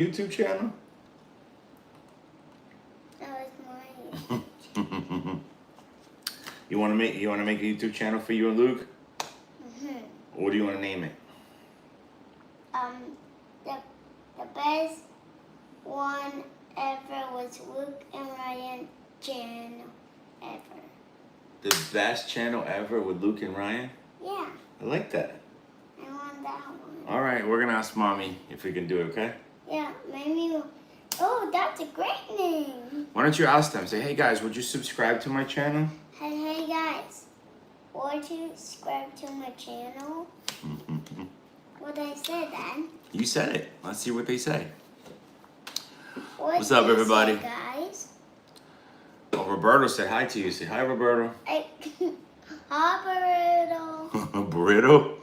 YouTube channel? That was mine. You want to make a YouTube channel for you and Luke? Mhm. What do you want to name it? The best one ever was Luke and Ryan channel ever. The best channel ever with Luke and Ryan? Yeah, I like that. I want that one. All right, we're gonna ask Mommy if we can do it, okay? Yeah, maybe. Oh, that's a great name. Why don't you ask them? Say, hey guys, would you subscribe to my channel? Hey guys, would you subscribe to my channel? What I said then? You said it. Let's see what they say. What's up, everybody? Guys? Oh, Roberto said hi to you. Say hi, Roberto. Hi, Burrito?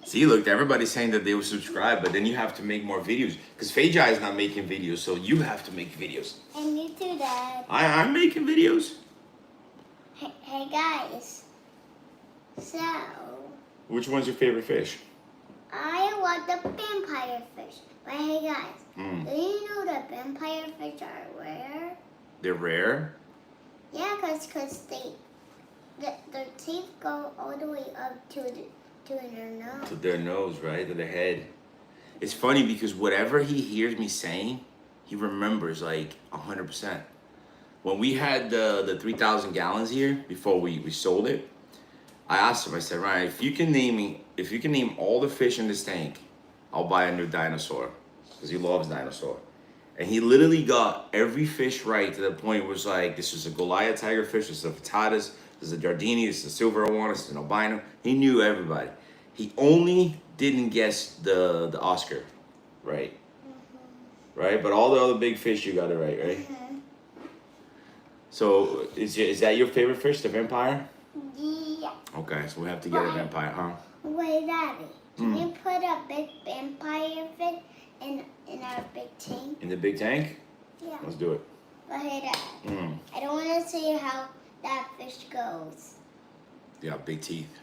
See, look, everybody's saying that they will subscribe, but then you have to make more videos. Because Feijai is not making videos, so you have to make videos. And you too, Dad. I'm making videos. Hey guys. So, Which one's your favorite fish? I want the vampire fish. But hey guys, do you know that vampire fish are rare? They're rare? Yeah, cause their teeth go all the way up to their nose. To their nose, right? To their head. It's funny because whatever he hears me saying, he remembers like 100%. When we had the 3,000 gallons here before we sold it, I asked him. I said, Ryan, if you can name all the fish in this tank, I'll buy a new dinosaur, because he loves dinosaur. And he literally got every fish right to the point where it was like, this is a Goliath tigerfish, this is a Fatatas, this is a Giardini, this is a silver iguana, this is an albino. He knew everybody. He only didn't guess the Oscar, right? Right? But all the other big fish you got it right? So is that your favorite fish, the vampire? Yeah. Okay, so we have to get a vampire, huh? Wait, Daddy. Can you put a big vampire fish in our big tank? In the big tank? Yeah. Let's do it. But hey, Dad. I don't want to see how that fish goes. Yeah, big teeth.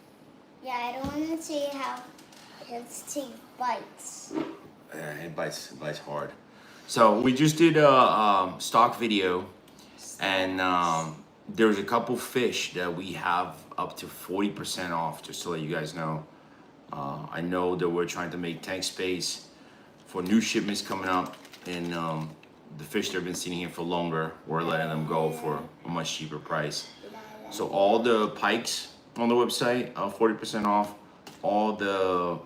Yeah, I don't want to see how his teeth bites. It bites hard. So we just did a stock video, and there's a couple fish that we have up to 40% off, just to let you guys know. I know that we're trying to make tank space for new shipments coming up, and the fish that have been sitting here for longer, we're letting them go for a much cheaper price. So all the pikes on the website are 40% off. All the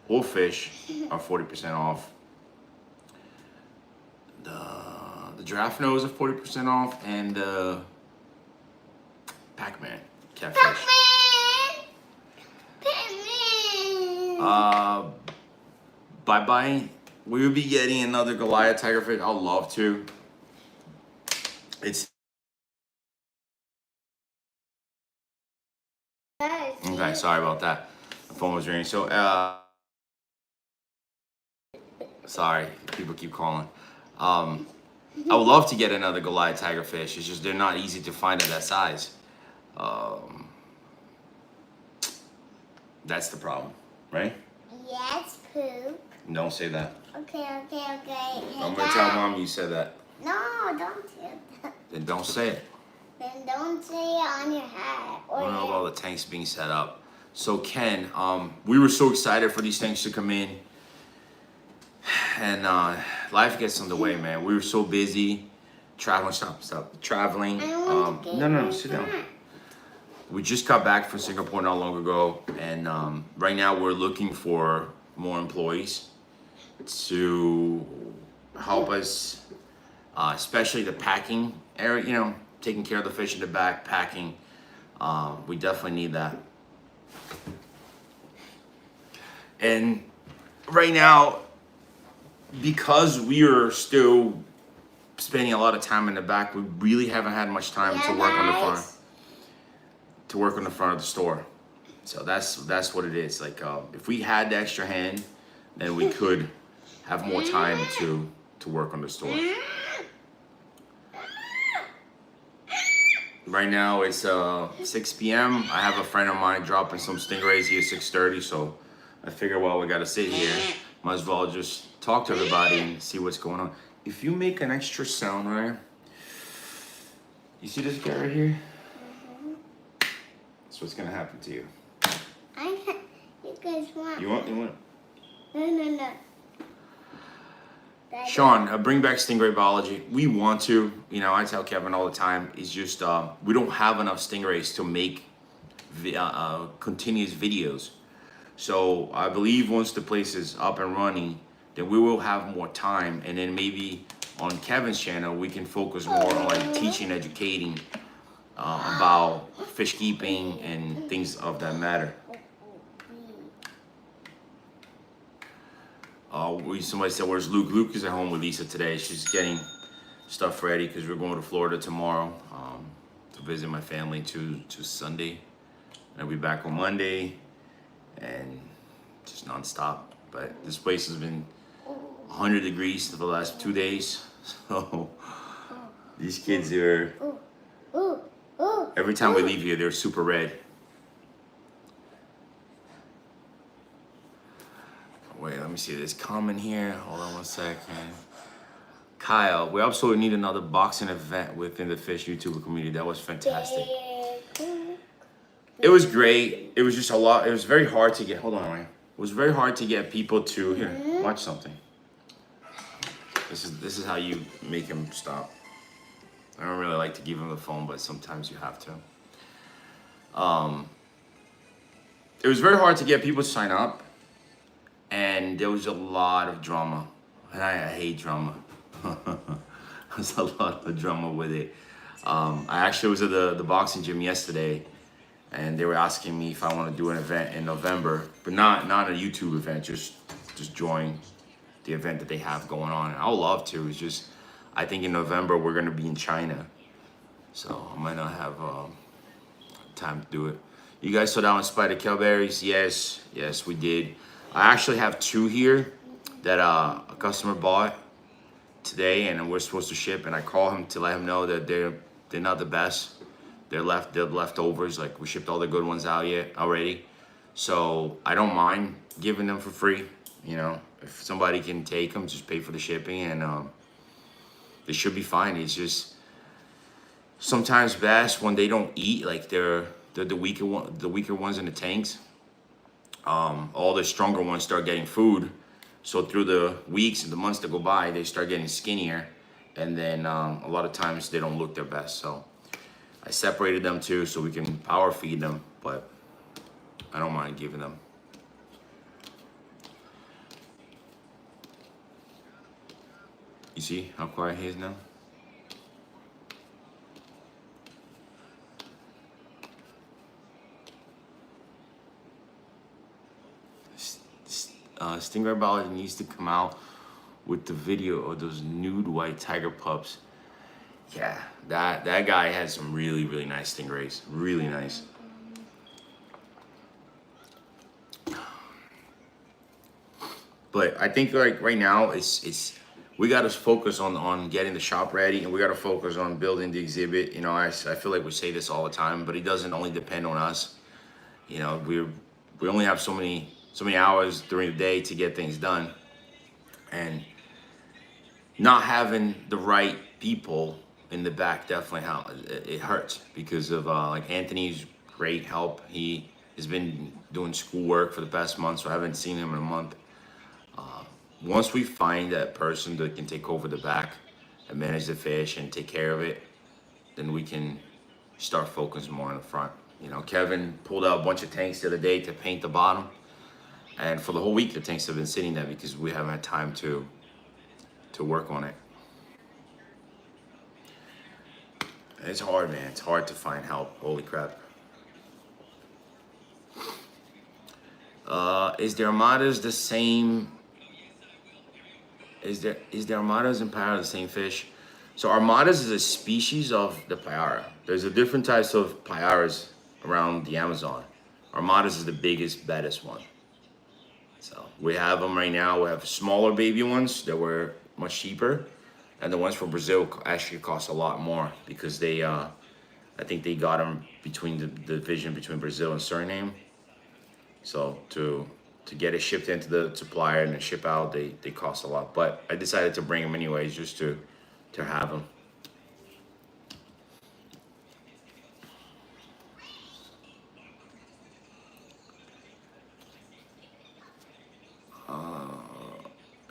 whole fish are 40% off. The giraffe nose are 40% off, and the Pac-Man catfish. Bye-bye. We will be getting another Goliath tigerfish. I'll love to. It's okay. Sorry about that. The phone was ringing. So, sorry, people keep calling. I would love to get another Goliath tigerfish. It's just they're not easy to find at that size. That's the problem, right? Yes, poop. Don't say that. Okay. Hey, I'm gonna tell Mom you said that. No, don't say that. Then don't say it. Then don't say it on your hat. I don't know about all the tanks being set up. So Ken, we were so excited for these tanks to come in, and life gets in the way, man. We were so busy traveling. Stop. Traveling. No, sit down. We just got back from Singapore not long ago, and right now we're looking for more employees to help us, especially the packing area, you know, taking care of the fish in the back, packing. We definitely need that. And right now, because we are still spending a lot of time in the back, we really haven't had much time to work on the front. To work on the front of the store. So that's what it is. Like if we had the extra hand, then we could have more time to work on the store. Right now it's 6 p.m. I have a friend of mine dropping some stingrays here at 6:30, so I figure, well, we gotta sit here might as well just talk to everybody and see what's going on. If you make an extra sound, right? You see this guy right here? That's what's gonna happen to you. I can't. You guys want? You want? No. Sean, bring back stingray biology. We want to. You know, I tell Kevin all the time. It's just we don't have enough stingrays to make continuous videos. So I believe once the place is up and running, then we will have more time, and then maybe on Kevin's channel we can focus more on like teaching, educating about fish keeping and things of that matter. Somebody said, "Where's Luke?" Luke is at home with Lisa today. She's getting stuff ready because we're going to Florida tomorrow to visit my family to Sunday. And I'll be back on Monday, and just nonstop. But this place has been 100 degrees for the last 2 days, so these kids are. Every time we leave here, they're super red. Wait, let me see this comment here. Hold on one second. Kyle, we absolutely need another boxing event within the fish YouTuber community. That was fantastic. It was great. It was just a lot. It was very hard to get. Hold on, Ryan. It was very hard to get people to here. Watch something. This is how you make him stop. I don't really like to give him the phone, but sometimes you have to. It was very hard to get people to sign up, and there was a lot of drama, and I hate drama. There's a lot of drama with it. I actually was at the boxing gym yesterday, and they were asking me if I want to do an event in November, but not a YouTube event, just join the event that they have going on. And I would love to. It's just I think in November we're gonna be in China, so I might not have time to do it. You guys saw that one spider kelberries? Yes, we did. I actually have 2 here that a customer bought today, and we're supposed to ship. And I call him to let him know that they're not the best. They're leftovers. Like we shipped all the good ones out already. So I don't mind giving them for free. You know, if somebody can take them, just pay for the shipping, and they should be fine. It's just sometimes best when they don't eat. Like they're the weaker ones in the tanks. All the stronger ones start getting food. So through the weeks and the months that go by, they start getting skinnier, and then a lot of times they don't look their best. So I separated them too, so we can power feed them, but I don't mind giving them. You see how quiet he is now? Stingray Biology needs to come out with the video of those nude white tiger pups. Yeah, that guy had some really nice stingrays. Really nice. But I think like right now it's we got to focus on getting the shop ready, and we got to focus on building the exhibit. You know, I feel like we say this all the time, but it doesn't only depend on us. You know, we only have so many hours during the day to get things done, and not having the right people in the back definitely it hurts, because of like Anthony's great help. He has been doing schoolwork for the past month, so I haven't seen him in a month. Once we find that person that can take over the back and manage the fish and take care of it, then we can start focusing more on the front. You know, Kevin pulled out a bunch of tanks the other day to paint the bottom, and for the whole week the tanks have been sitting there because we haven't had time to work on it. It's hard, man. It's hard to find help. Holy crap. Is the Armadas the same? Is the Armadas and Payara the same fish? So Armadas is a species of the Payara. There's a different types of Payaras around the Amazon. Armadas is the biggest, baddest one. So we have them right now. We have smaller baby ones that were much cheaper, and the ones from Brazil actually cost a lot more because they, I think they got them between the division between Brazil and Suriname. So to to get it shipped into the supplier and then ship out, they cost a lot. But I decided to bring them anyways, just to have them.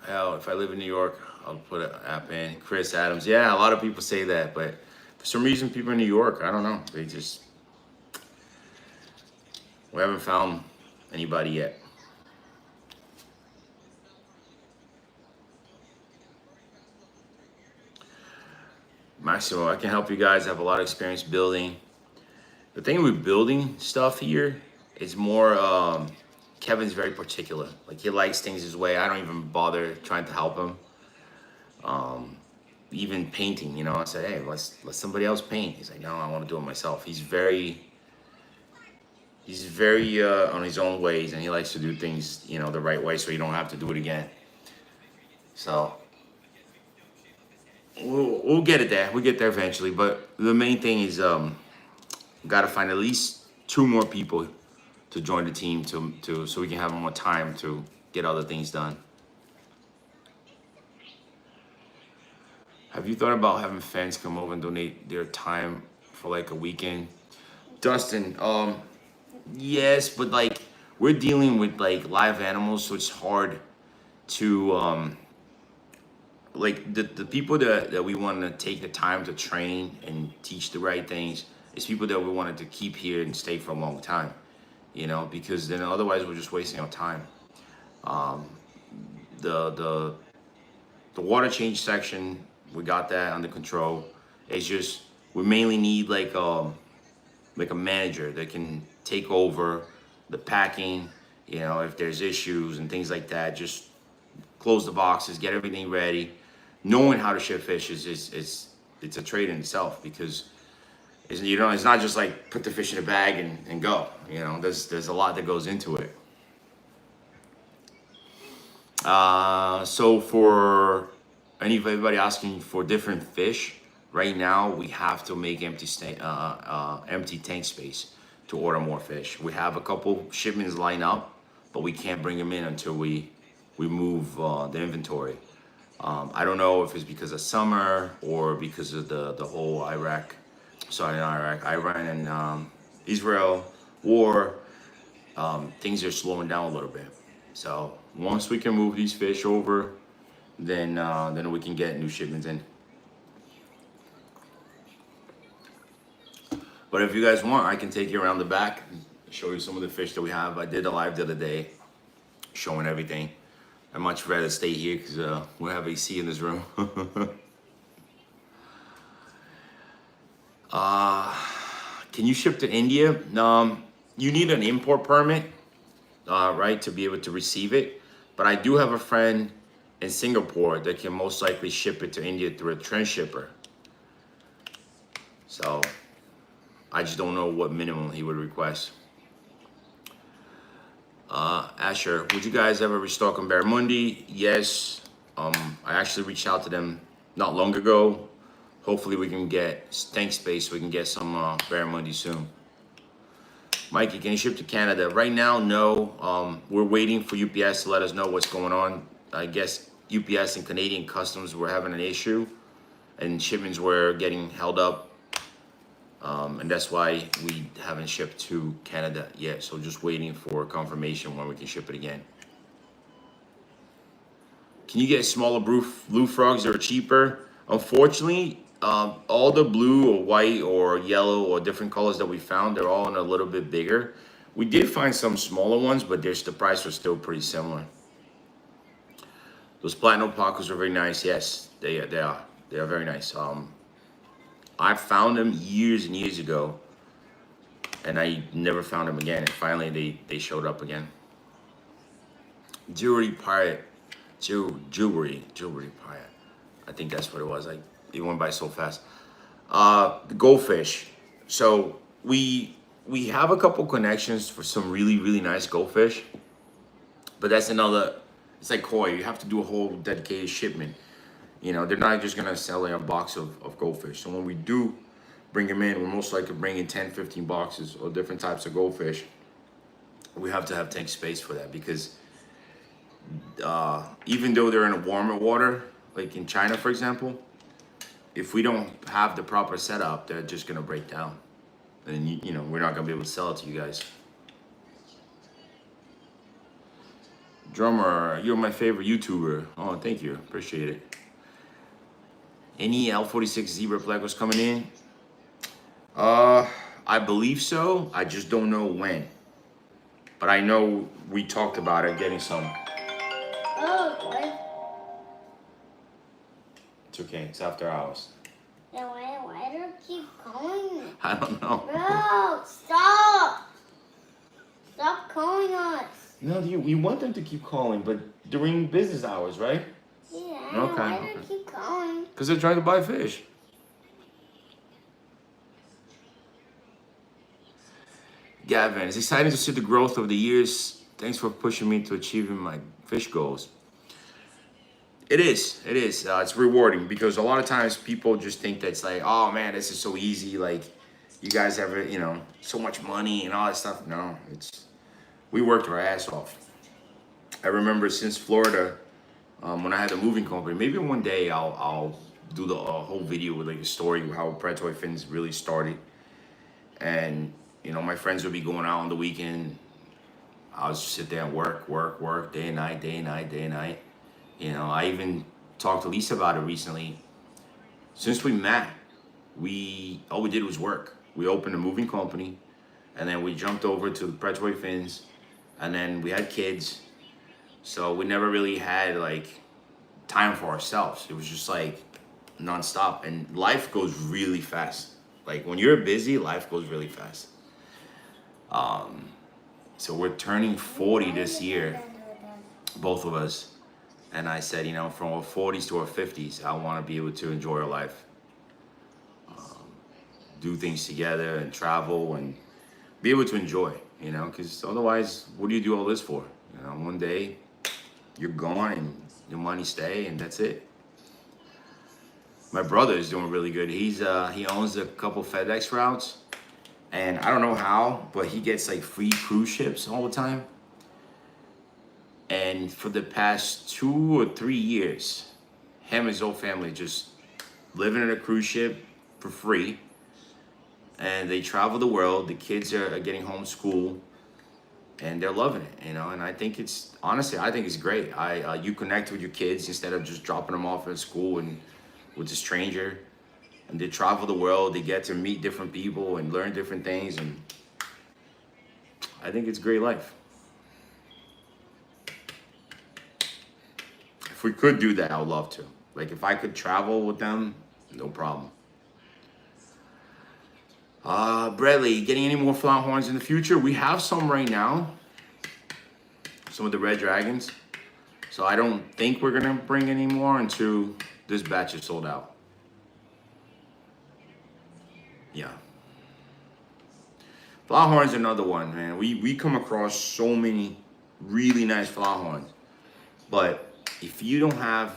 Hell, if I live in New York, I'll put an app in. Chris Adams. Yeah, a lot of people say that, but for some reason, people in New York, I don't know. We haven't found anybody yet. Maximo, I can help you guys. I have a lot of experience building. The thing with building stuff here is more, Kevin's very particular. Like, he likes things his way. I don't even bother trying to help him. Even painting, you know, I said, hey, let somebody else paint. He's like, no, I want to do it myself. He's very on his own ways, and he likes to do things, you know, the right way, so you don't have to do it again. So we'll get it there. We'll get there eventually. But the main thing is, got to find at least 2 more people to join the team to so we can have more time to get other things done. Have you thought about having fans come over and donate their time for like a weekend? Dustin, yes, but like we're dealing with like live animals, so it's hard to like the people that we want to take the time to train and teach the right things is people that we wanted to keep here and stay for a long time, you know, because then otherwise we're just wasting our time. The water change section, we got that under control. It's just we mainly need like a manager that can take over the packing, you know, if there's issues and things like that. Just close the boxes, get everything ready. Knowing how to ship fish is it's a trade in itself, because it's, you know, it's not just like put the fish in a bag and go. You know, there's a lot that goes into it. So for anybody asking for different fish, right now we have to make empty tank space to order more fish. We have a couple shipments lined up, but we can't bring them in until we move the inventory. I don't know if it's because of summer or because of the whole Iran and Israel war. Things are slowing down a little bit. So once we can move these fish over, then we can get new shipments in. But if you guys want, I can take you around the back and show you some of the fish that we have. I did a live the other day showing everything. I'd much rather stay here because we have AC in this room. Can you ship to India? You need an import permit, right, to be able to receive it. But I do have a friend in Singapore that can most likely ship it to India through a transshipper. So I just don't know what minimum he would request. Asher, would you guys ever restock on Barramundi? Yes. I actually reached out to them not long ago. Hopefully we can get tank space so we can get some Barramundi soon. Mikey, can you ship to Canada? Right now, no. We're waiting for UPS to let us know what's going on. I guess UPS and Canadian Customs were having an issue and shipments were getting held up. And that's why we haven't shipped to Canada yet. So just waiting for confirmation when we can ship it again. Can you get smaller blue frogs that are cheaper? Unfortunately, all the blue or white or yellow or different colors that we found, they're all in a little bit bigger. We did find some smaller ones, but the price was still pretty similar. Those platinum pacos are very nice. Yes, they are. They are very nice. I found them years and years ago, and I never found them again. And finally, they showed up again. Jewelry pirate, jewelry pirate. I think that's what it was. It went by so fast. The goldfish. So we have a couple connections for some really nice goldfish, but that's another. It's like koi. You have to do a whole dedicated shipment. You know, they're not just gonna sell in a box of goldfish. So when we do bring them in, we're most likely bringing 10, 15 boxes of different types of goldfish. We have to have tank space for that because even though they're in a warmer water, like in China, for example, if we don't have the proper setup, they're just gonna break down, and you know we're not gonna be able to sell it to you guys. Drummer, you're my favorite YouTuber. Oh, thank you, appreciate it. Any L46 Zebra Plecos coming in? I believe so. I just don't know when. But I know we talked about it, getting some. Oh, good. It's okay, it's after hours. Then why do you keep calling me? I don't know. Bro, stop! Stop calling us. No, we want them to keep calling, but during business hours, right? Yeah, Okay, why do okay. you keep calling? Because they're trying to buy fish. Gavin, it's exciting to see the growth over the years. Thanks for pushing me to achieving my fish goals. It is. It's rewarding because a lot of times people just think that it's like, oh man, this is so easy. Like, you guys have, you know, so much money and all that stuff. No, we worked our ass off. I remember since Florida, when I had the moving company, maybe one day I'll do the whole video with like a story of how Predatory Fins really started. And, you know, my friends would be going out on the weekend. I would just sit there and work, day and night. You know, I even talked to Lisa about it recently. Since we met, all we did was work. We opened a moving company, and then we jumped over to the Predatory Fins, and then we had kids. So we never really had like time for ourselves. It was just like nonstop, and life goes really fast. Like when you're busy, life goes really fast. So we're turning 40 this year, both of us. And I said, you know, from our 40s to our 50s, I want to be able to enjoy our life, do things together and travel and be able to enjoy, you know, because otherwise, what do you do all this for? You know, one day you're gone and your money stay and that's it. My brother is doing really good. He owns a couple FedEx routes, and I don't know how, but he gets like free cruise ships all the time. And for the past 2 or 3 years, him and his whole family just living in a cruise ship for free. And they travel the world. The kids are getting homeschooled, and they're loving it, you know. And I think I think it's great. You connect with your kids instead of just dropping them off at school and with a stranger. And they travel the world. They get to meet different people and learn different things. And I think it's a great life. If we could do that, I would love to. Like if I could travel with them, no problem. Bradley, getting any more flower horns in the future? We have some right now. Some of the red dragons. So I don't think we're gonna bring any more until this batch is sold out. Yeah. Flower horns are another one, man. We come across so many really nice flower horns. But if you don't have,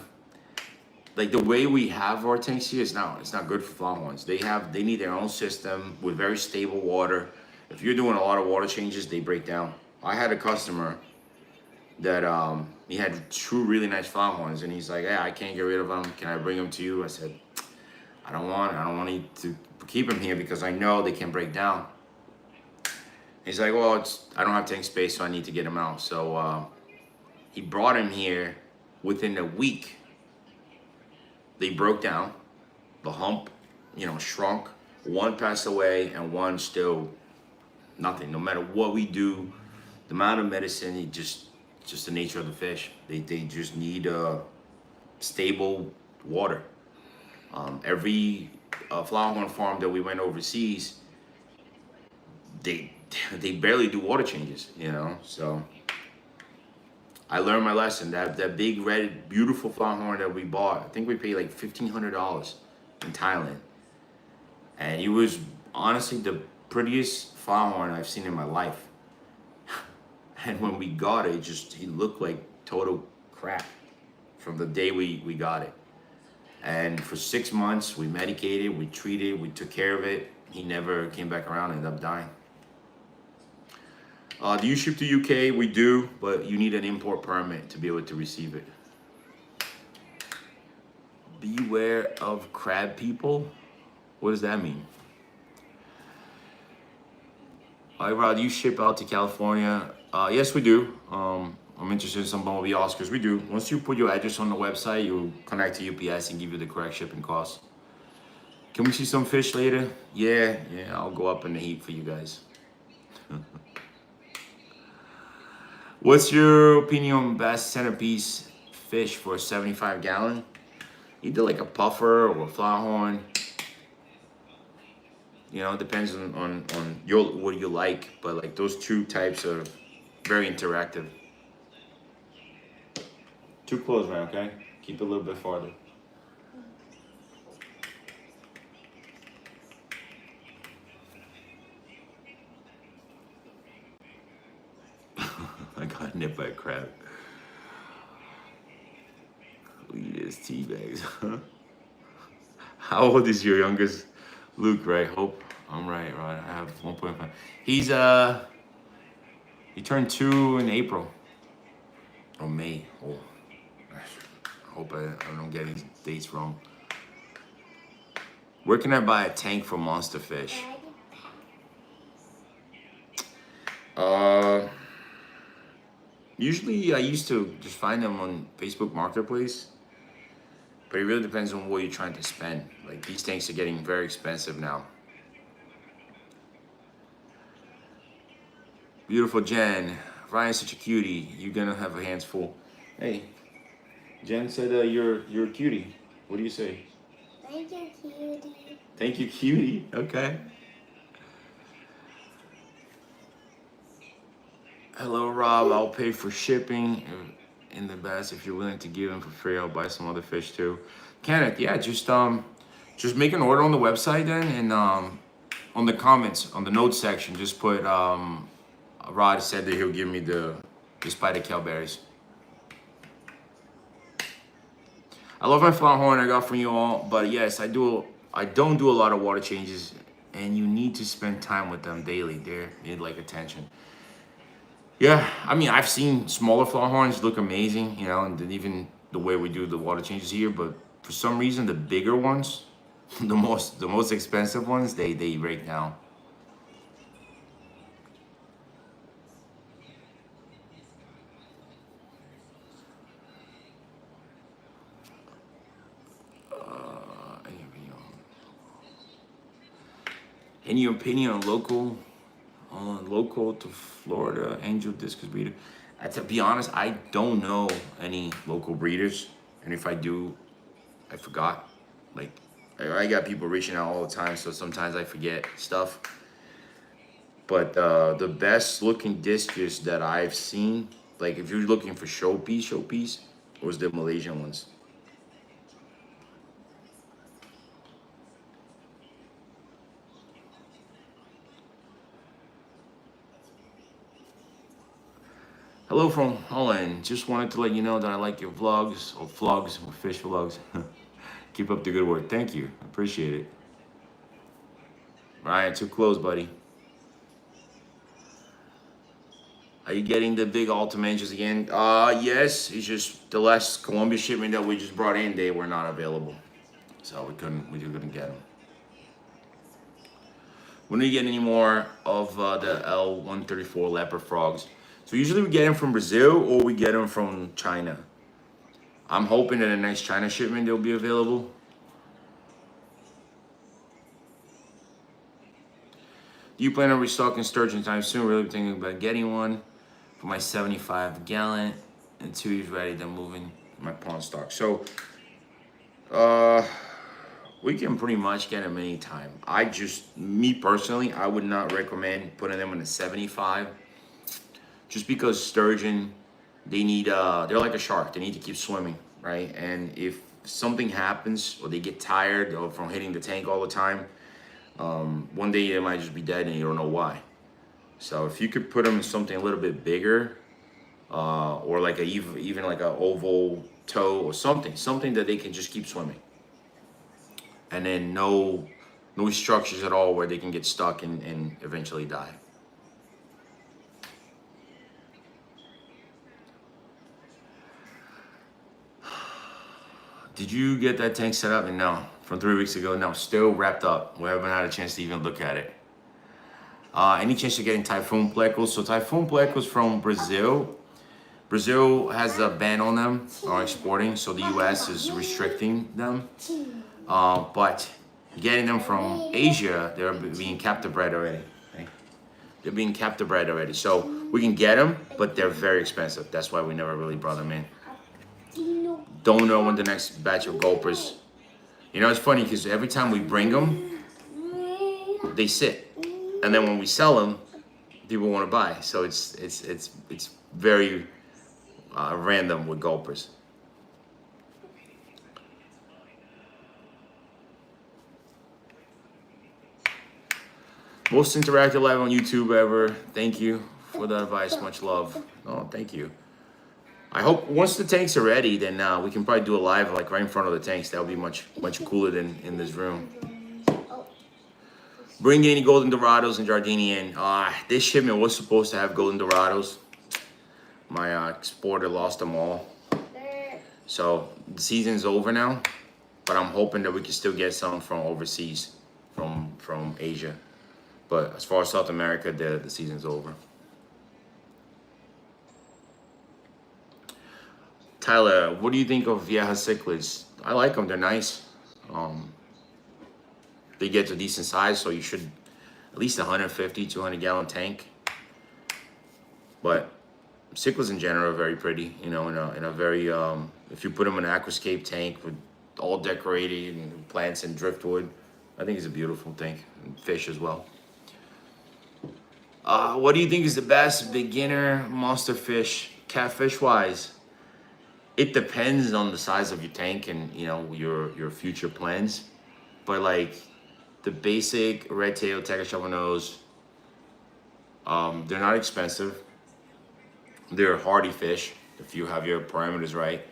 like the way we have our tanks here, it's not good for flower horns. They need their own system with very stable water. If you're doing a lot of water changes, they break down. I had a customer that he had 2 really nice flower horns, and he's like, "Hey, I can't get rid of them. Can I bring them to you?" I said, I don't want you to keep them here because I know they can break down. He's like, "Well, I don't have tank space, so I need to get them out." So he brought him here. Within a week, they broke down. The hump, you know, shrunk. One passed away, and one still nothing. No matter what we do, the amount of medicine, just the nature of the fish. They just need stable water. Every flower horn farm that we went overseas, they barely do water changes, you know. So I learned my lesson. That big red beautiful flower horn that we bought, I think we paid like $1,500 in Thailand, and he was honestly the prettiest flower horn I've seen in my life. And when we got it, he looked like total crap from the day we got it. And for 6 months, we medicated, we treated, we took care of it. He never came back around and ended up dying. Do you ship to UK? We do, but you need an import permit to be able to receive it. Beware of crab people. What does that mean? All right, Rod, do you ship out to California? Yes, we do. I'm interested in some Bumblebee Oscars. We do. Once you put your address on the website, you'll connect to UPS and give you the correct shipping costs. Can we see some fish later? Yeah, I'll go up in the heat for you guys. What's your opinion on bass centerpiece fish for a 75-gallon? Either like a puffer or a floughorn. You know, it depends on your what you like, but like those two types are very interactive. Too close, man, okay? Keep it a little bit farther. I got nipped by a crab. Look at this tea bags. How old is your youngest? Luke, right? Hope I'm right. I have 1.5. He turned 2 in April. Or May. Oh, I hope I don't get any dates wrong. Where can I buy a tank for monster fish? Usually I used to just find them on Facebook Marketplace. But it really depends on what you're trying to spend. Like these tanks are getting very expensive now. Beautiful Jen. Ryan's such a cutie. You're gonna have your hands full. Hey, Jen said you're a cutie. What do you say? Thank you, cutie. Thank you, cutie. Okay. Hello, Rob. I'll pay for shipping in the best. If you're willing to give them for free, I'll buy some other fish too. Kenneth, yeah, just make an order on the website then, and on the comments on the notes section, just put Rod said that he'll give me the spider cowberries. I love my floughorn I got from you all, but yes, I don't do a lot of water changes, and you need to spend time with them daily. They need like attention. Yeah, I mean, I've seen smaller floughorns look amazing, you know, and then even the way we do the water changes here. But for some reason, the bigger ones, the most expensive ones, they break down. Any opinion on local to Florida angel discus breeder? To be honest, I don't know any local breeders, and if I do, I forgot. Like, I got people reaching out all the time, so sometimes I forget stuff. But the best looking discus that I've seen, like if you're looking for showpiece, was the Malaysian ones. Hello from Holland. Just wanted to let you know that I like your vlogs, or fish vlogs. Keep up the good work. Thank you. Appreciate it. Ryan, too close, buddy. Are you getting the big Ultimanches again? Yes. It's just the last Colombia shipment that we just brought in, they were not available. So we couldn't get them. When do you get any more of the L134 leopard frogs? So usually we get them from Brazil or we get them from China. I'm hoping that the next China shipment they'll be available. Do you plan on restocking sturgeon time soon? Really thinking about getting one for my 75-gallon until he's ready. Then moving my pond stock. So we can pretty much get them anytime. Me personally, I would not recommend putting them in a 75. Just because sturgeon, they need, they're like a shark. They need to keep swimming, right? And if something happens or they get tired or from hitting the tank all the time, one day they might just be dead and you don't know why. So if you could put them in something a little bit bigger, or like even like an oval toe or something that they can just keep swimming. And then no structures at all where they can get stuck and eventually die. Did you get that tank set up? And no, from 3 weeks ago. No, still wrapped up. We haven't had a chance to even look at it. Any chance of getting Typhoon Plecos? So Typhoon Plecos from Brazil. Brazil has a ban on them or exporting, so the U.S. is restricting them. But getting them from Asia, they're being captive bred already. Okay? They're being captive bred already. So we can get them, but they're very expensive. That's why we never really brought them in. Don't know when the next batch of gulpers. You know, it's funny because every time we bring them, they sit. And then when we sell them, people want to buy. So it's very random with gulpers. Most interactive live on YouTube ever. Thank you for the advice. Much love. Oh, thank you. I hope once the tanks are ready, then we can probably do a live like right in front of the tanks. That would be much cooler than in this room. Bring any Golden Dorados and Giardini in. This shipment was supposed to have Golden Dorados. My exporter lost them all. So the season's over now, but I'm hoping that we can still get some from overseas, from Asia. But as far as South America, the season's over. Tyler, what do you think of Vieja cichlids? I like them. They're nice. They get to a decent size, so you should at least 150, 200 gallon tank. But cichlids in general are very pretty, you know, in a very, if you put them in an aquascape tank with all decorated and plants and driftwood, I think it's a beautiful thing. And fish as well. What do you think is the best beginner monster fish, catfish wise? It depends on the size of your tank and, you know, your future plans. But like the basic red tail, tiger shovel nose, they're not expensive. They're hardy fish if you have your parameters right.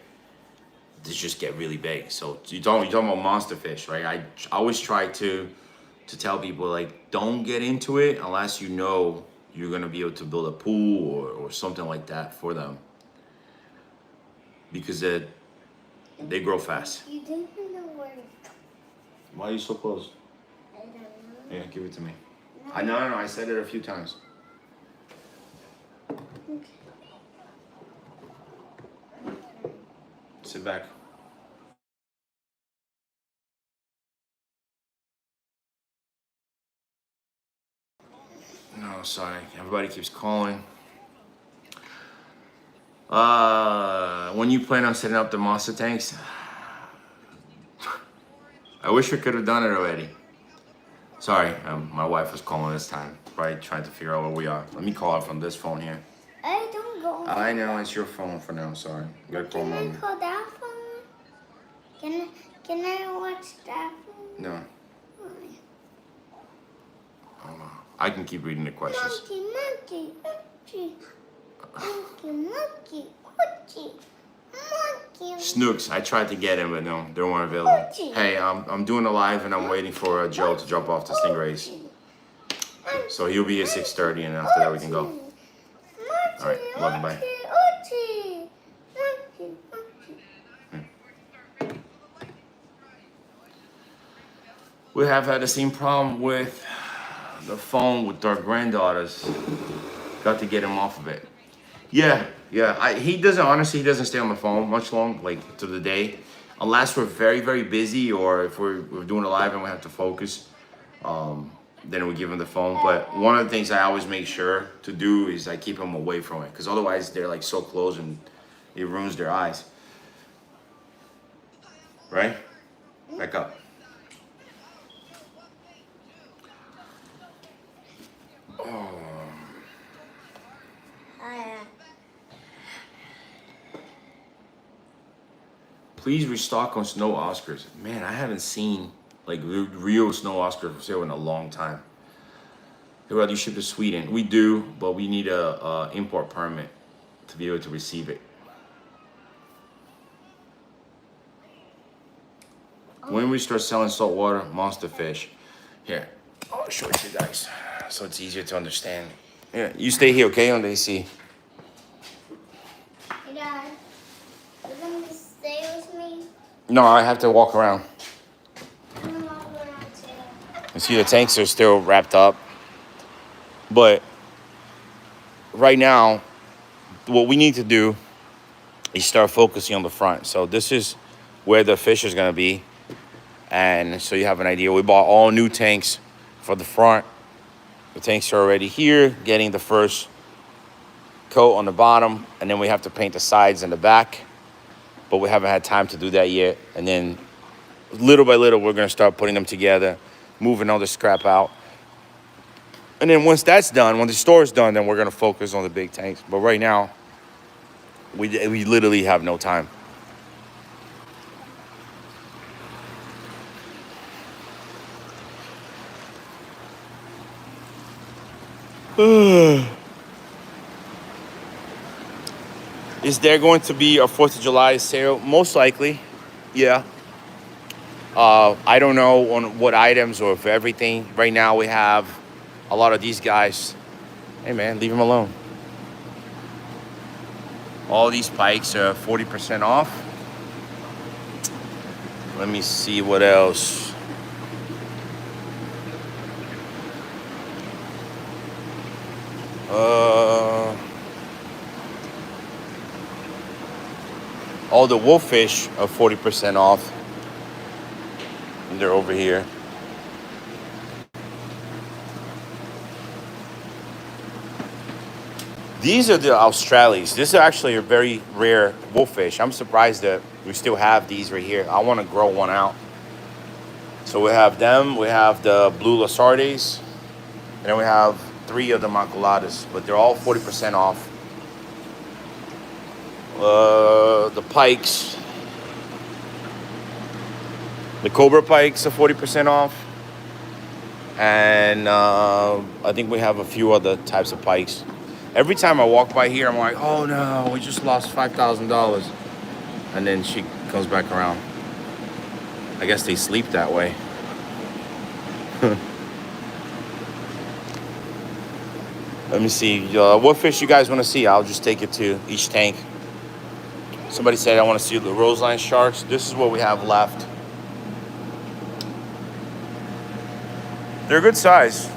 They just get really big. So you're talking about monster fish, right? I always try to tell people, like, don't get into it unless you know you're gonna be able to build a pool or something like that for them, because they grow fast. You didn't know where. Why are you so close? I don't know. Yeah, give it to me. No. I said it a few times. Okay. Sit back. No, sorry. Everybody keeps calling. When you plan on setting up the monster tanks? I wish we could have done it already. Sorry, my wife was calling this time. Probably trying to figure out where we are. Let me call her from this phone here. I don't go. I know, it's your phone for now, sorry. You gotta call Can I Mommy. call that phone? Can I watch that phone? No. Why? I can keep reading the questions. Monkey. Snooks, I tried to get him, but no, they weren't available. Hey, I'm doing a live and I'm waiting for Joe to drop off the stingrays. So he'll be at 6:30 and after that we can go. All right, love you, bye. We have had the same problem with the phone with our granddaughters. Got to get him off of it. Yeah. He doesn't stay on the phone much long, like through the day, unless we're very, very busy or if we're doing a live and we have to focus. Then we give him the phone. But one of the things I always make sure to do is I keep him away from it, because otherwise they're like so close and it ruins their eyes. Right? Back up. Oh. Please restock on snow Oscars. Man, I haven't seen like real snow Oscars for sale in a long time. They'd rather you ship to Sweden. We do, but we need a import permit to be able to receive it. When we start selling saltwater monster fish, here, I'll show it to you guys so it's easier to understand. Yeah, you stay here, okay, on the AC. Hey, Dad, you're gonna stay with me? No, I have to walk around. I'm gonna walk around too. You see the tanks are still wrapped up. But right now, what we need to do is start focusing on the front. So this is where the fish is gonna be. And so you have an idea. We bought all new tanks for the front. The tanks are already here, getting the first coat on the bottom, and then we have to paint the sides and the back, but we haven't had time to do that yet. And then little by little, we're gonna start putting them together, moving all the scrap out. And then once that's done, when the store's done, then we're gonna focus on the big tanks. But right now, we literally have no time. Is there going to be a 4th of July sale? Most likely, yeah. I don't know on what items or if everything. Right now we have a lot of these guys. Hey man, leave them alone. All these pikes are 40% off. Let me see what else. All the wolffish are 40% off. And they're over here. These are the Australians. This is actually a very rare wolffish. I'm surprised that we still have these right here. I want to grow one out. So we have them. We have the blue lasardes. And then we have 3 of the maculadas. But they're all 40% off. The pikes. The cobra pikes are 40% off. And I think we have a few other types of pikes. Every time I walk by here, I'm like, oh no, we just lost $5,000. And then she comes back around. I guess they sleep that way. Let me see. What fish you guys want to see? I'll just take it to each tank. Somebody said I want to see the roseline sharks. This is what we have left. They're a good size.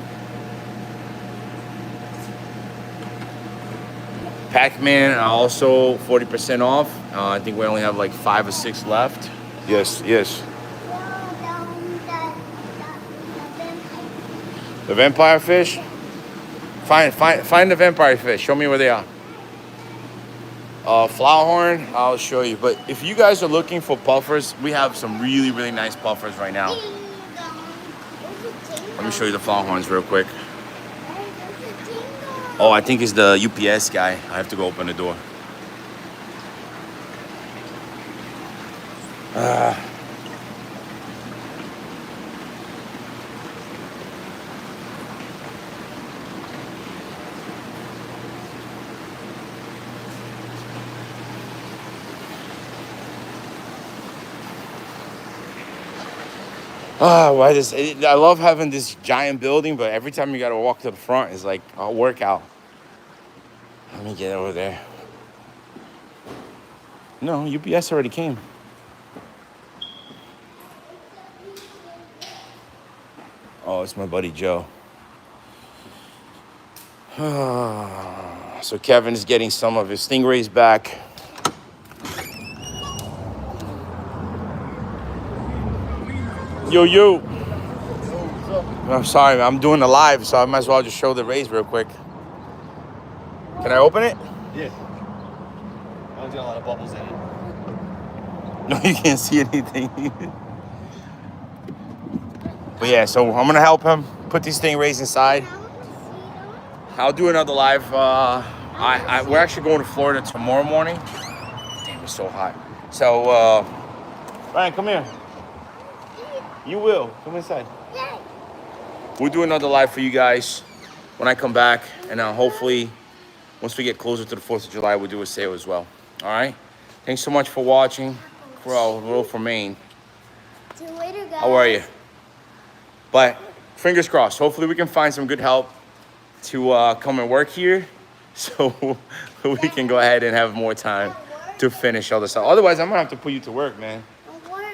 Pac-Man are also 40% off. I think we only have like 5 or 6 left. Yes, yes. The vampire fish? Find the vampire fish. Show me where they are. Flowerhorn, I'll show you. But if you guys are looking for puffers, we have some really, really nice puffers right now. Let me show you the flowerhorns real quick. Oh, I think it's the UPS guy. I have to go open the door. I love having this giant building, but every time you gotta walk to the front, it's like a workout. Let me get over there. No, UPS already came. Oh, it's my buddy Joe. So Kevin's getting some of his stingrays back. Yo. I'm sorry, I'm doing the live, so I might as well just show the rays real quick. Can I open it? Yeah. I don't got a lot of bubbles in it. No, you can't see anything. But yeah, so I'm gonna help him put these stingrays inside. I'll do another live. We're actually going to Florida tomorrow morning. Damn, it's so hot. So, Ryan, come here. You will. Come inside. We'll do another live for you guys when I come back. And hopefully, once we get closer to the 4th of July, we'll do a sale as well. All right? Thanks so much for watching. We're from Maine. See you later, guys. How are you? But fingers crossed. Hopefully, we can find some good help to come and work here so we can go ahead and have more time to finish all this stuff. Otherwise, I'm going to have to put you to work, man. Don't work.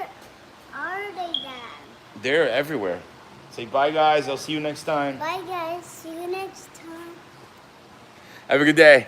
They're everywhere. Say bye, guys. I'll see you next time. Bye, guys. See you next time. Have a good day.